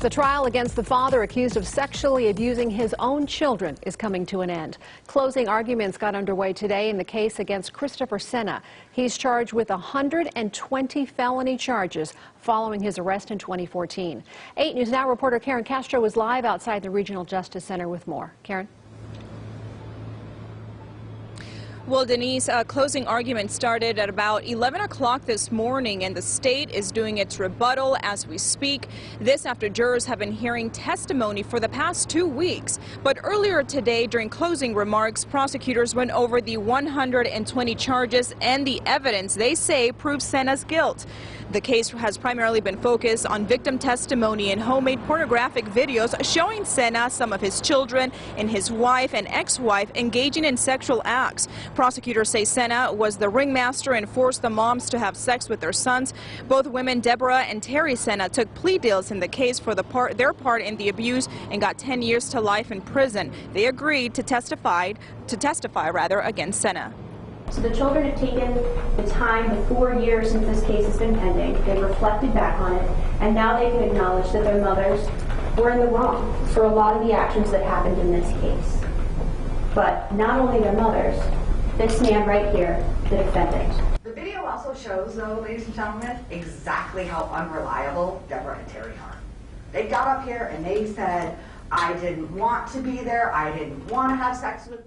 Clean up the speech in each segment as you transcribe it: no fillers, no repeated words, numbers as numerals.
The trial against the father accused of sexually abusing his own children is coming to an end. Closing arguments got underway today in the case against Christopher Sena. He's charged with 120 felony charges following his arrest in 2014. 8 News Now reporter Karen Castro is live outside the Regional Justice Center with more. Karen? Well, Denise, closing argument started at about 11 o'clock this morning, and the state is doing its rebuttal as we speak. This after jurors have been hearing testimony for the past 2 weeks. But earlier today, during closing remarks, prosecutors went over the 120 charges and the evidence they say proves Sena's guilt. The case has primarily been focused on victim testimony and homemade pornographic videos showing Sena, some of his children, and his wife and ex-wife engaging in sexual acts. Prosecutors say Sena was the ringmaster and forced the moms to have sex with their sons. Both women, Deborah and Terry Sena, took plea deals in the case for their part in the abuse and got 10 years to life in prison. They agreed to testify against Sena. So the children have taken the time, the 4 years since this case has been pending. They reflected back on it, and now they can acknowledge that their mothers were in the wrong for a lot of the actions that happened in this case. But not only their mothers, this man right here, the defendant. The video also shows, though, ladies and gentlemen, exactly how unreliable Deborah and Terry are. They got up here and they said, I didn't want to be there, I didn't want to have sex with,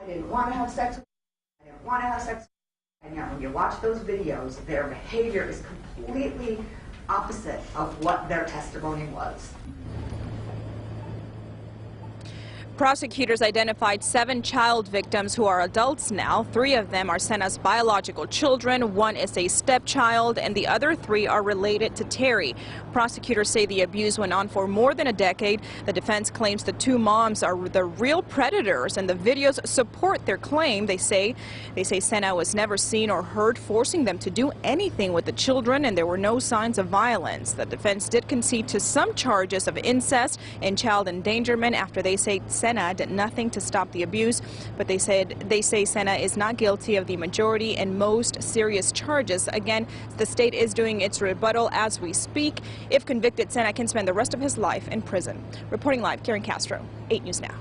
I didn't want to have sex with, I didn't want to have sex with. And yet when you watch those videos, their behavior is completely opposite of what their testimony was. Prosecutors identified 7 child victims who are adults now. 3 of them are Sena's biological children. 1 is a stepchild, and the other 3 are related to Terry. Prosecutors say the abuse went on for more than a decade. The defense claims the 2 moms are the real predators, and the videos support their claim. They say Sena was never seen or heard forcing them to do anything with the children, and there were no signs of violence. The defense did concede to some charges of incest and child endangerment after they say Sena did nothing to stop the abuse, but they say Sena is not guilty of the majority and most serious charges. Again, the state is doing its rebuttal as we speak. If convicted, Sena can spend the rest of his life in prison. Reporting live, Karen Castro, 8 News Now.